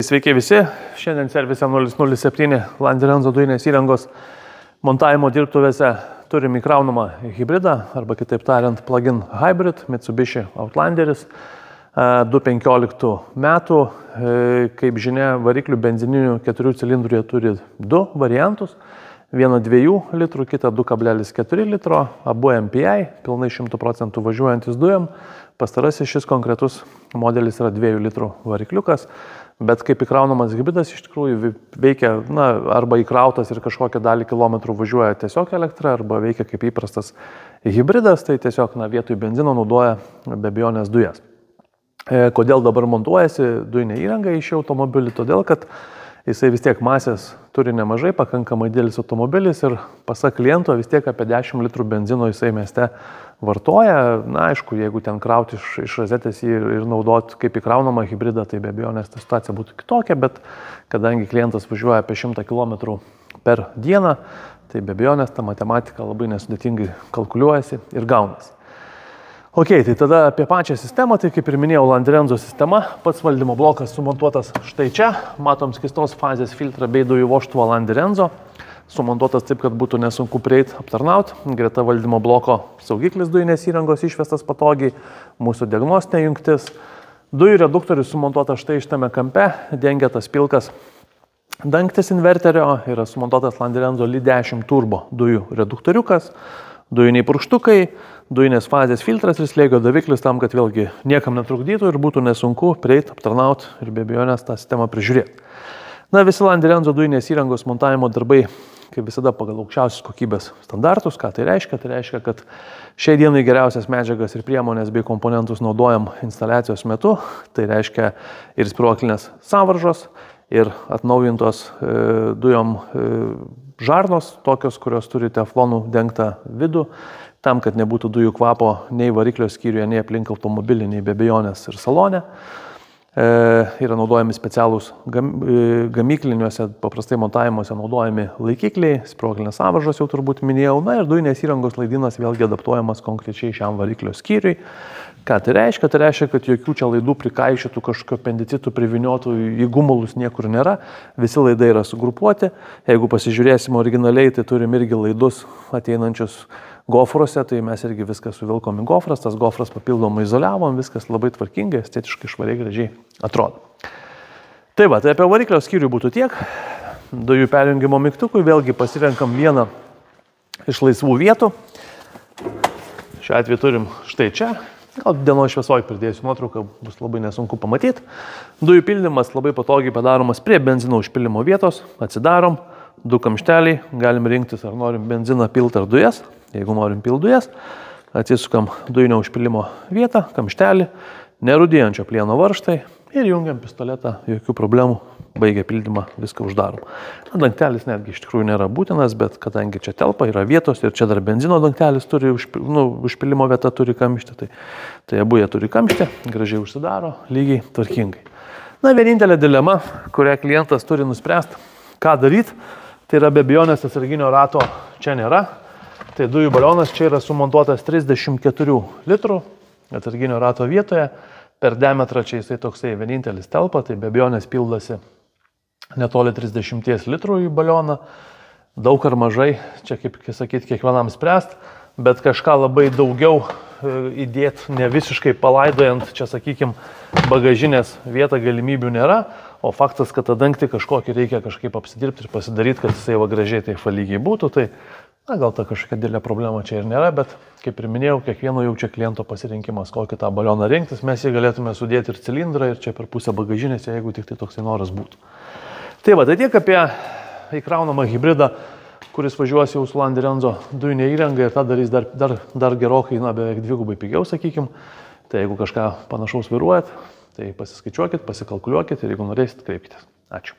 Sveiki visi, šiandien servise 007 Landirenzo dujinės įrangos montavimo dirbtuvėse turim įkraunamą hybridą, arba kitaip tariant plug-in hybrid Mitsubishi Outlanderis 2015 metų. Kaip žinia, variklių benzininių 4 cilindrų jie turi 2 variantus. Vieną 2 litrų, kitą 2,4 litro, abu MPI, pilnai 100% važiuojantis dujom. Pastarasis šis konkretus modelis yra 2 litrų varikliukas, bet kaip įkraunamas hybridas iš tikrųjų veikia, arba įkrautas ir kažkokią dalį kilometrų važiuoja tiesiog elektra, arba veikia kaip įprastas hybridas, tai tiesiog vietoj benzino naudoja be abejonės dujas. Kodėl dabar montuojasi dujinė įranga į šį automobilį? Todėl, kad jisai vis tiek masės turi nemažai, pakankamai didelis automobilis ir pasak kliento vis tiek apie 10 litrų benzino jisai mieste vartoja. Aišku, jeigu ten krauti iš rozetės ir naudoti kaip įkraunamą hybridą, tai be abejonės ta situacija būtų kitokia, bet kadangi klientas važiuoja apie 100 km per dieną, tai be abejonės ta matematika labai nesudėtingai kalkuliuojasi ir gaunasi. Ok, tai tada apie pačią sistemą, tai kaip ir minėjau, Landirenzo sistema, pats valdymo blokas sumontuotas štai čia, matom skystos fazės filtrą bei dujų vožtuvą Landirenzo, sumontuotas taip, kad būtų nesunku prieiti aptarnauti, greta valdymo bloko saugiklis dujinės įrangos išvestas patogiai, mūsų diagnostinė jungtis, dujų reduktorius sumontuotas štai šitame kampe, dengia tas pilkas dangtis inverterio, yra sumontuotas Landirenzo Li10 turbo dujų reduktoriukas, dujiniai purkštukai, dujinės fazės filtras ir slėgio daviklis tam, kad vėlgi niekam netrukdytų ir būtų nesunku prieiti, aptarnauti ir be abejonės tą sistemą prižiūrėti. Visi Landirenzo dujinės įrangos montavimo darbai, kaip visada, pagal aukščiausios kokybės standartus. Ką tai reiškia? Tai reiškia, kad šiai dienai geriausias medžiagas ir priemonės bei komponentus naudojam instaliacijos metu. Tai reiškia ir spyruoklinės sąvaržos, ir atnaujintos dujom žarnos, tokios, kurios turi teflonų dengtą vidų, tam, kad nebūtų dujų kvapo nei variklio skyriuje, nei aplink automobilį, nei be abejonės ir salone. Yra naudojami specialūs gamykliniuose, paprastai montavimuose naudojami laikikliai, spyruoklinės sąvaržos jau turbūt minėjau, ir dujinės įrangos laidynas vėlgi adaptuojamas konkrečiai šiam variklio skyriui. Ką tai reiškia? Tai reiškia, kad jokių čia laidų prikaišytų, kažkokio apendicitų priviniotų į gumulus niekur nėra. Visi laidai yra sugrupuoti. Jeigu pasižiūrėsim originaliai, tai turim irgi laidus ateinančius gofruose, tai mes irgi viską suvilkom į gofras, tas gofras papildomai izoliavom, viskas labai tvarkingai, estetiškai švariai gražiai atrodo. Tai apie variklio skyrių būtų tiek. Dujų perjungimo mygtukui vėlgi pasirenkam vieną iš laisvų vietų. Šiuo atveju turim štai čia. Gal dienos šviesoj pridėsiu nuotrauką, bus labai nesunku pamatyti. Dujų pildymas labai patogiai padaromas prie benzino užpilimo vietos. Atsidarom, 2 kamšteliai, galim rinktis, ar norim benziną pilti ar dujas. Jeigu norim pilti dujas, atsisukam dujinio užpilimo vietą, kamštelį, nerūdėjančio plieno varžtai ir jungiam pistoletą, jokių problemų, baigia pildymą, viską uždarom. Dangtelis netgi iš tikrųjų nėra būtinas, bet kadangi čia telpa, yra vietos ir čia dar benzino dangtelis turi, užpilimo vieta turi kamštį, tai abu jie turi kamštį, gražiai užsidaro, lygiai tvarkingai. Vienintelė dilema, kurią klientas turi nuspręsti, ką daryti, tai yra be abejonės atsarginio rato čia nėra. Tai dujų balionas čia yra sumontuotas 34 litrų atsarginio rato vietoje. Per diametrą čia jisai toksai vienintelis telpa, tai be abejonės pildosi netoli 30 litrų į balioną. Daug ar mažai, čia kaip sakyti, kiekvienam spręst, bet kažką labai daugiau įdėti, ne visiškai palaidojant, čia sakykime, bagažinės vietą galimybių nėra, o faktas, kad tą dangtį kažkokį reikia kažkaip apsidirbti ir pasidaryti, kad jisai gražiai taip lygiai būtų, tai gal ta kažkokia didelė problema čia ir nėra, bet kaip ir minėjau, kiekvieno jau čia kliento pasirinkimas, kokį tą balioną rinktis, mes jį galėtume sudėti ir cilindrą, ir čia per pusę bagažinės, jeigu tik tai toksai noras būtų. Tai tiek apie įkraunamą hybridą, kuris važiuos jau su Landirenzo dujinė įranga ir tą darys dar gerokai, beveik 2 pigiau, sakykim. Tai jeigu kažką panašaus vairuojat, tai pasiskaičiuokit, pasikalkuliuokit ir jeigu norėsit, kreipkitės. Ačiū.